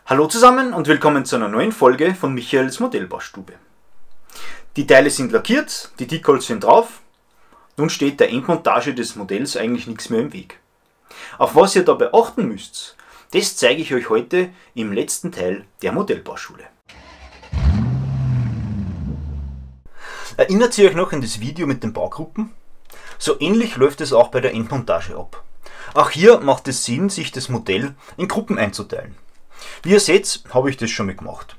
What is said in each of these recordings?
Hallo zusammen und willkommen zu einer neuen Folge von Michaels Modellbaustube. Die Teile sind lackiert, die Dickholz sind drauf. Nun steht der Endmontage des Modells eigentlich nichts mehr im Weg. Auf was ihr dabei achten müsst, das zeige ich euch heute im letzten Teil der Modellbauschule. Erinnert ihr euch noch an das Video mit den Baugruppen? So ähnlich läuft es auch bei der Endmontage ab. Auch hier macht es Sinn, sich das Modell in Gruppen einzuteilen. Wie ihr seht, habe ich das schon mal gemacht.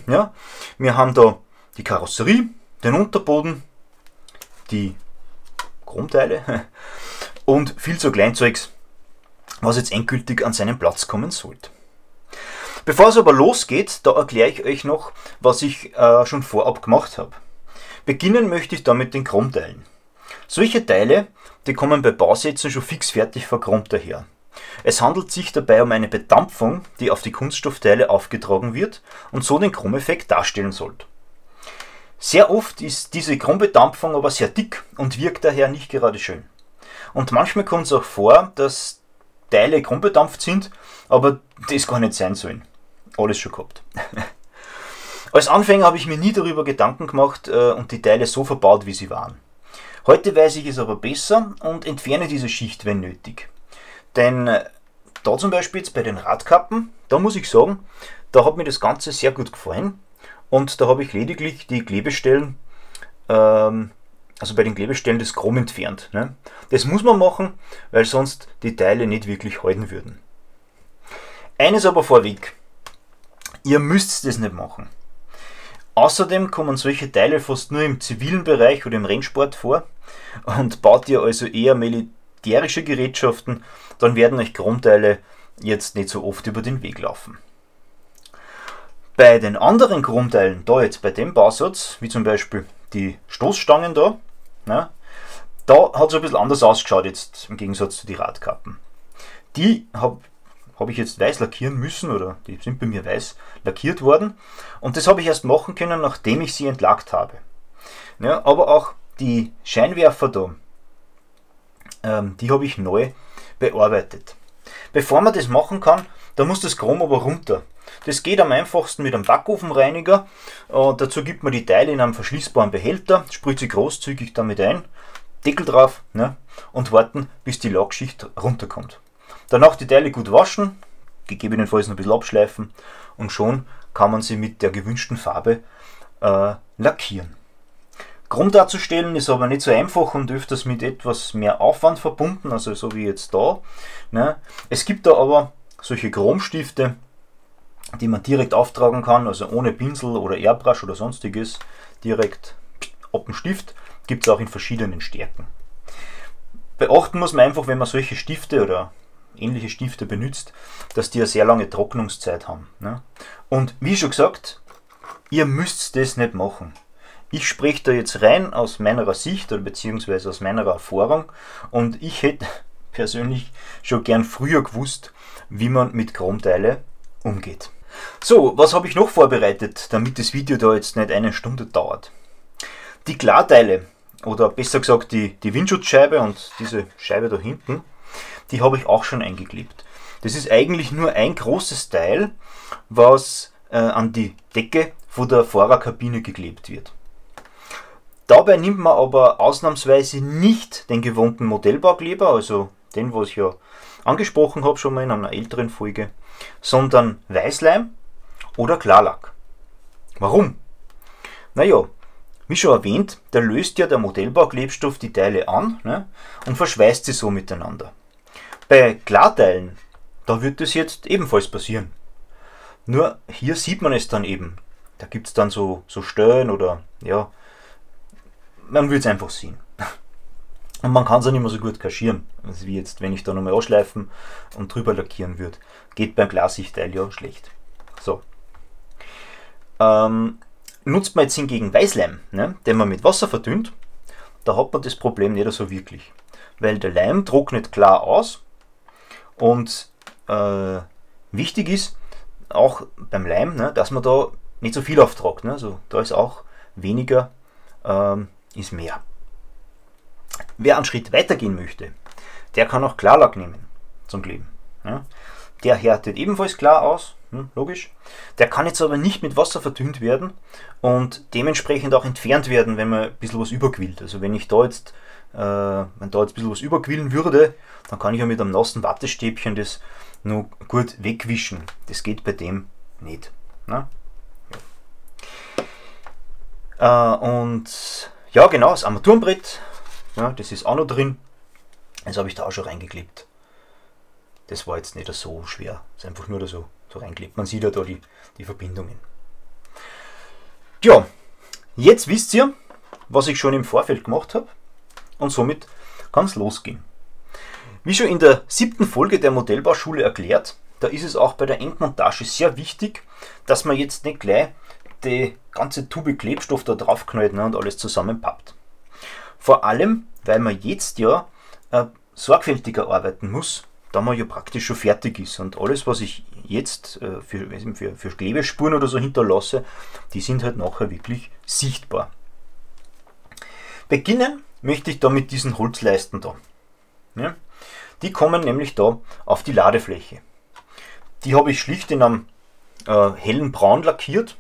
Ja, wir haben da die Karosserie, den Unterboden, die Chromteile und viel so Kleinzeugs, was jetzt endgültig an seinen Platz kommen sollte. Bevor es aber losgeht, da erkläre ich euch noch, was ich schon vorab gemacht habe. Beginnen möchte ich da mit den Chromteilen. Solche Teile, die kommen bei Bausätzen schon fix fertig verchromt daher. Es handelt sich dabei um eine Bedampfung, die auf die Kunststoffteile aufgetragen wird und so den Chromeffekt darstellen soll. Sehr oft ist diese Chrombedampfung aber sehr dick und wirkt daher nicht gerade schön. Und manchmal kommt es auch vor, dass Teile chrombedampft sind, aber das gar nicht sein sollen. Alles schon gehabt. Als Anfänger habe ich mir nie darüber Gedanken gemacht und die Teile so verbaut, wie sie waren. Heute weiß ich es aber besser und entferne diese Schicht, wenn nötig. Denn da zum Beispiel jetzt bei den Radkappen, da muss ich sagen, da hat mir das Ganze sehr gut gefallen und da habe ich lediglich die Klebestellen, also bei den Klebestellen das Chrom entfernt. Ne? Das muss man machen, weil sonst die Teile nicht wirklich halten würden. Eines aber vorweg, ihr müsst das nicht machen. Außerdem kommen solche Teile fast nur im zivilen Bereich oder im Rennsport vor und baut ihr also eher militärische Gerätschaften, dann werden euch Chromteile jetzt nicht so oft über den Weg laufen. Bei den anderen Chromteilen, da jetzt bei dem Bausatz, wie zum Beispiel die Stoßstangen da, ne, da hat es ein bisschen anders ausgeschaut jetzt im Gegensatz zu den Radkappen. Die habe ich jetzt weiß lackieren müssen, oder die sind bei mir weiß lackiert worden und das habe ich erst machen können, nachdem ich sie entlackt habe. Ja, aber auch die Scheinwerfer da, die habe ich neu bearbeitet. Bevor man das machen kann, da muss das Chrom aber runter. Das geht am einfachsten mit einem Backofenreiniger. Dazu gibt man die Teile in einem verschließbaren Behälter, sprüht sie großzügig damit ein, Deckel drauf, ne, und warten, bis die Lackschicht runterkommt. Danach die Teile gut waschen, gegebenenfalls noch ein bisschen abschleifen und schon kann man sie mit der gewünschten Farbe lackieren. Chrom darzustellen ist aber nicht so einfach und öfters mit etwas mehr Aufwand verbunden, also so wie jetzt da. Ne. Es gibt da aber solche Chromstifte, die man direkt auftragen kann, also ohne Pinsel oder Airbrush oder sonstiges, direkt ab dem Stift, gibt es auch in verschiedenen Stärken. Beachten muss man einfach, wenn man solche Stifte oder ähnliche Stifte benutzt, dass die eine sehr lange Trocknungszeit haben. Ne. Und wie schon gesagt, ihr müsst das nicht machen. Ich spreche da jetzt rein aus meiner Sicht oder beziehungsweise aus meiner Erfahrung und ich hätte persönlich schon gern früher gewusst, wie man mit Chromteile umgeht. So, was habe ich noch vorbereitet, damit das Video da jetzt nicht eine Stunde dauert? Die Klarteile, oder besser gesagt die Windschutzscheibe und diese Scheibe da hinten, die habe ich auch schon eingeklebt. Das ist eigentlich nur ein großes Teil, was an die Decke von der Fahrerkabine geklebt wird. Dabei nimmt man aber ausnahmsweise nicht den gewohnten Modellbaukleber, also den, was ich ja angesprochen habe schon mal in einer älteren Folge, sondern Weißleim oder Klarlack. Warum? Naja, wie schon erwähnt, da löst ja der Modellbauklebstoff die Teile an, ne, und verschweißt sie so miteinander. Bei Klarteilen, da wird das jetzt ebenfalls passieren. Nur hier sieht man es dann eben. Da gibt es dann so Stellen oder ja, man will es einfach sehen. Und man kann es auch nicht mehr so gut kaschieren, also wie jetzt, wenn ich da nochmal anschleifen und drüber lackieren würde. Geht beim Glassichtteil ja schlecht. So. Nutzt man jetzt hingegen Weißleim, ne, den man mit Wasser verdünnt, da hat man das Problem nicht so wirklich. Weil der Leim trocknet klar aus und wichtig ist auch beim Leim, ne, dass man da nicht so viel auftragt. Ne, also da ist auch weniger ist mehr. Wer einen Schritt weiter gehen möchte, der kann auch Klarlack nehmen zum Kleben. Ja. Der härtet ebenfalls klar aus, logisch. Der kann jetzt aber nicht mit Wasser verdünnt werden und dementsprechend auch entfernt werden, wenn man ein bisschen was überquillt. Also wenn da jetzt ein bisschen was überquillen würde, dann kann ich ja mit einem nassen Wattestäbchen das noch gut wegwischen. Das geht bei dem nicht. Ne? Ja. Und ja, genau, das Armaturenbrett, ja, das ist auch noch drin. Das habe ich da auch schon reingeklebt. Das war jetzt nicht so schwer. Das ist einfach nur da so reingeklebt. Man sieht ja da die Verbindungen. Ja, jetzt wisst ihr, was ich schon im Vorfeld gemacht habe. Und somit kann es losgehen. Wie schon in der 7. Folge der Modellbauschule erklärt, da ist es auch bei der Endmontage sehr wichtig, dass man jetzt nicht gleich die ganze Tube Klebstoff da draufknallt, ne, und alles zusammenpappt. Vor allem, weil man jetzt ja sorgfältiger arbeiten muss, da man ja praktisch schon fertig ist. Und alles, was ich jetzt für Klebespuren oder so hinterlasse, die sind halt nachher wirklich sichtbar. Beginnen möchte ich da mit diesen Holzleisten da. Ja? Die kommen nämlich da auf die Ladefläche. Die habe ich schlicht in einem hellen Braun lackiert,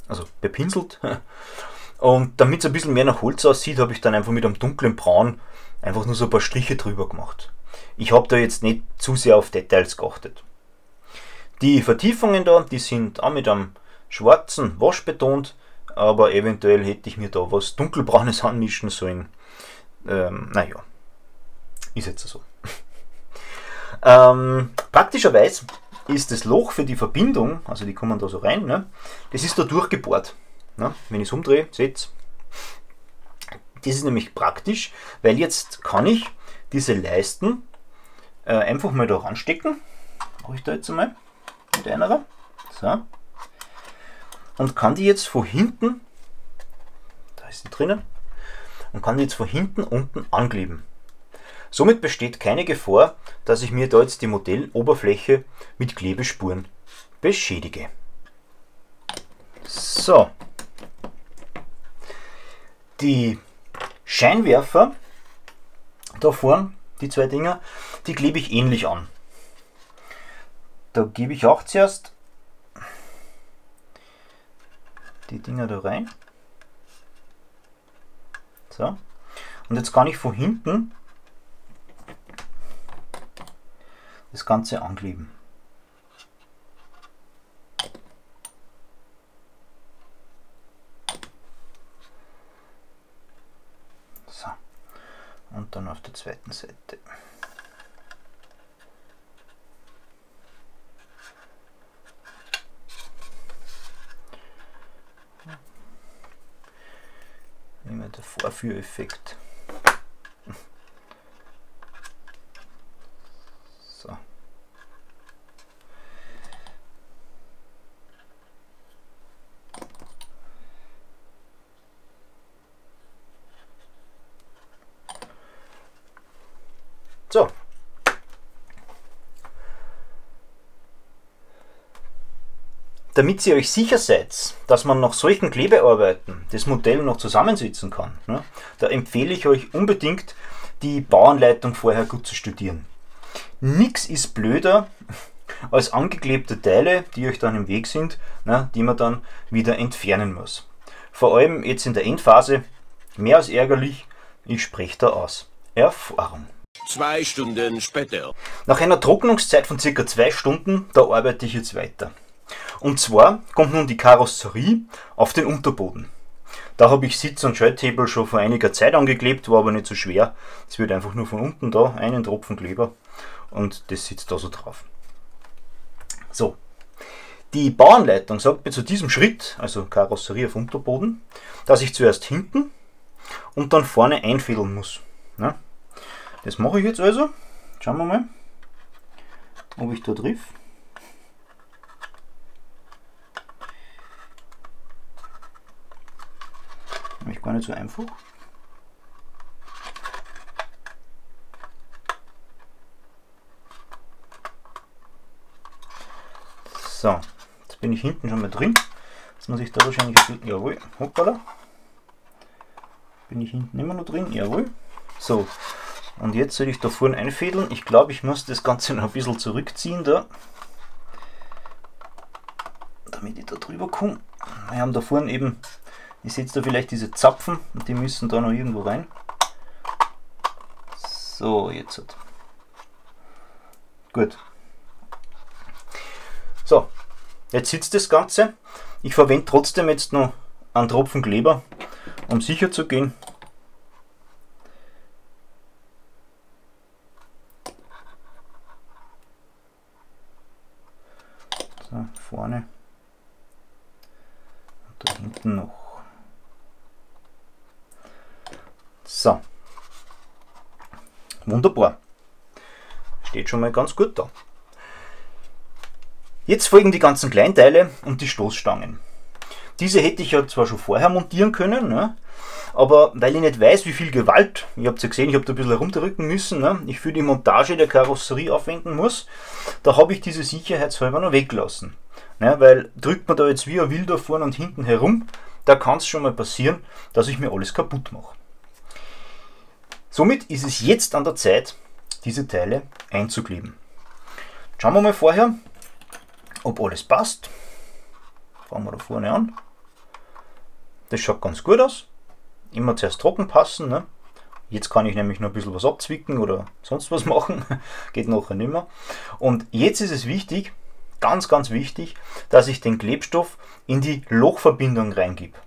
also bepinselt. Und damit es ein bisschen mehr nach Holz aussieht, habe ich dann einfach mit einem dunklen Braun einfach nur so ein paar Striche drüber gemacht. Ich habe da jetzt nicht zu sehr auf Details geachtet. Die Vertiefungen da, die sind auch mit einem schwarzen Wasch betont, aber eventuell hätte ich mir da was dunkelbraunes anmischen sollen. Naja, ist jetzt so. Praktischerweise ist das Loch für die Verbindung, also die kommen da so rein, ne, das ist da durchgebohrt. Ne? Wenn ich es umdrehe, seht ihr, das ist nämlich praktisch, weil jetzt kann ich diese Leisten einfach mal da ranstecken. Mache ich da jetzt einmal mit einer. So. Und kann die jetzt von hinten, da ist sie drinnen, und kann die jetzt von hinten unten ankleben. Somit besteht keine Gefahr, dass ich mir da jetzt die Modelloberfläche mit Klebespuren beschädige. So. Die Scheinwerfer da vorne, die zwei Dinger, die klebe ich ähnlich an. Da gebe ich auch zuerst die Dinger da rein. So. Und jetzt kann ich von hinten das Ganze ankleben. So. Und dann auf der zweiten Seite. Immer der Vorführeffekt. So. So. Damit ihr euch sicher seid, dass man nach solchen Klebearbeiten das Modell noch zusammensetzen kann, ne, da empfehle ich euch unbedingt, die Bauanleitung vorher gut zu studieren. Nichts ist blöder als angeklebte Teile, die euch dann im Weg sind, ne, die man dann wieder entfernen muss. Vor allem jetzt in der Endphase, mehr als ärgerlich, ich spreche da aus Erfahrung. 2 Stunden später. Nach einer Trocknungszeit von ca. 2 Stunden, da arbeite ich jetzt weiter. Und zwar kommt nun die Karosserie auf den Unterboden. Da habe ich Sitz- und Schalthebel schon vor einiger Zeit angeklebt, war aber nicht so schwer. Es wird einfach nur von unten da einen Tropfen Kleber und das sitzt da so drauf. So, die Bauanleitung sagt mir zu diesem Schritt, also Karosserie auf Unterboden, dass ich zuerst hinten und dann vorne einfädeln muss. Ja, das mache ich jetzt also. Schauen wir mal, ob ich da triff. Nämlich gar nicht so einfach. So, jetzt bin ich hinten schon mal drin. Jetzt muss ich da wahrscheinlich ein bisschen, jawohl, hoppala. Bin ich hinten immer noch drin, jawohl. So, und jetzt soll ich da vorne einfädeln. Ich glaube, ich muss das Ganze noch ein bisschen zurückziehen da. damit ich da drüber komme. Wir haben da vorne eben, ihr seht da vielleicht diese Zapfen und die müssen da noch irgendwo rein. So, jetzt. Gut. So, jetzt sitzt das Ganze. Ich verwende trotzdem jetzt noch einen Tropfen Kleber, um sicher zu gehen. So, vorne. Und da hinten noch. So. Wunderbar. Steht schon mal ganz gut da. Jetzt folgen die ganzen Kleinteile und die Stoßstangen. Diese hätte ich ja zwar schon vorher montieren können, ne, aber weil ich nicht weiß, wie viel Gewalt, ihr habt ja gesehen, ich habe da ein bisschen herumdrücken müssen, ne, ich für die Montage der Karosserie aufwenden muss, da habe ich diese sicherheitshalber noch weggelassen. Ne, weil drückt man da jetzt wie ein Wilder vorne und hinten herum, da kann es schon mal passieren, dass ich mir alles kaputt mache. Somit ist es jetzt an der Zeit, diese Teile einzukleben. Schauen wir mal vorher, ob alles passt. Fangen wir da vorne an. Das schaut ganz gut aus. Immer zuerst trocken passen. Ne? Jetzt kann ich nämlich noch ein bisschen was abzwicken oder sonst was machen. Geht nachher nicht mehr. Und jetzt ist es wichtig, ganz wichtig, dass ich den Klebstoff in die Lochverbindung reingebe.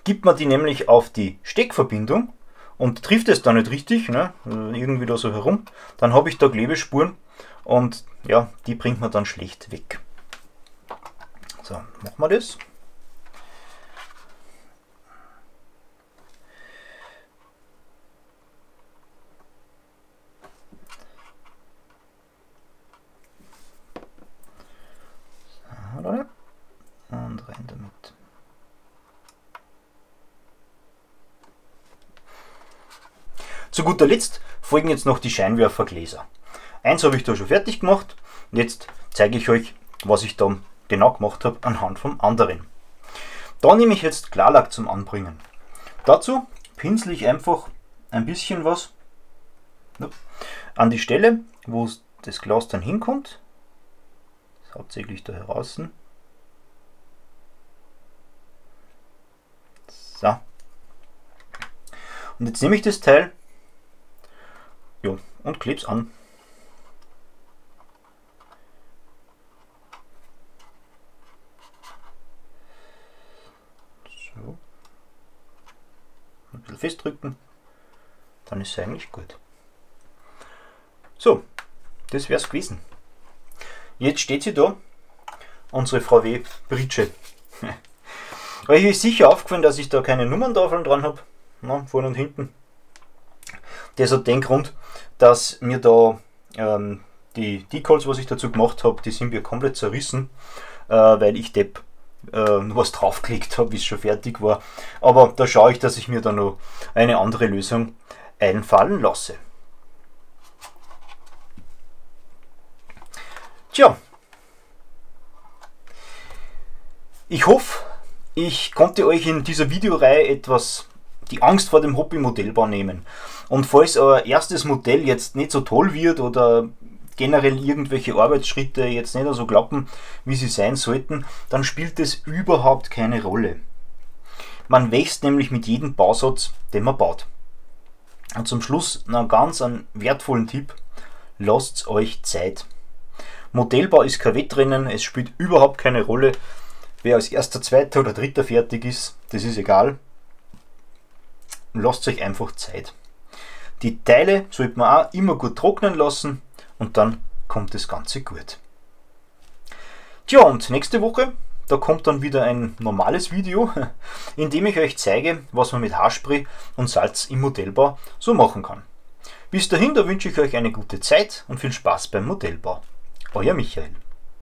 Gibt man die nämlich auf die Steckverbindung und trifft es da nicht richtig, ne? Irgendwie da so herum, dann habe ich da Klebespuren. Und ja, die bringt man dann schlecht weg. So, machen wir das. So, und rein damit. Zu guter Letzt folgen jetzt noch die Scheinwerfergläser. Eins habe ich da schon fertig gemacht. Jetzt zeige ich euch, was ich da genau gemacht habe anhand vom anderen. Da nehme ich jetzt Klarlack zum Anbringen. Dazu pinsel ich einfach ein bisschen was an die Stelle, wo das Glas dann hinkommt. Das ist hauptsächlich da heraus. So. Und jetzt nehme ich das Teil, ja, und klebe es an. So. Ein bisschen festdrücken, dann ist es eigentlich gut. So, das wäre es gewesen. Jetzt steht sie da, unsere VW Britsche. Euch ist sicher aufgefallen, dass ich da keine Nummerntafeln dran habe, vorne und hinten. Das hat den Grund, dass mir da die Decals, was ich dazu gemacht habe, die sind mir komplett zerrissen, weil ich Depp was draufgelegt habe, wie es schon fertig war. Aber da schaue ich, dass ich mir da noch eine andere Lösung einfallen lasse. Tja, ich hoffe, ich konnte euch in dieser Videoreihe etwas die Angst vor dem Hobby-Modellbau nehmen. Und falls euer erstes Modell jetzt nicht so toll wird oder generell irgendwelche Arbeitsschritte jetzt nicht so klappen, wie sie sein sollten, dann spielt es überhaupt keine Rolle. Man wächst nämlich mit jedem Bausatz, den man baut. Und zum Schluss noch einen wertvollen Tipp: lasst euch Zeit. Modellbau ist kein Wettrennen, es spielt überhaupt keine Rolle, wer als erster, zweiter oder dritter fertig ist, das ist egal. Lasst euch einfach Zeit. Die Teile sollte man auch immer gut trocknen lassen und dann kommt das Ganze gut. Tja, und nächste Woche, da kommt dann wieder ein normales Video, in dem ich euch zeige, was man mit Haarspray und Salz im Modellbau so machen kann. Bis dahin, da wünsche ich euch eine gute Zeit und viel Spaß beim Modellbau. Euer Michael.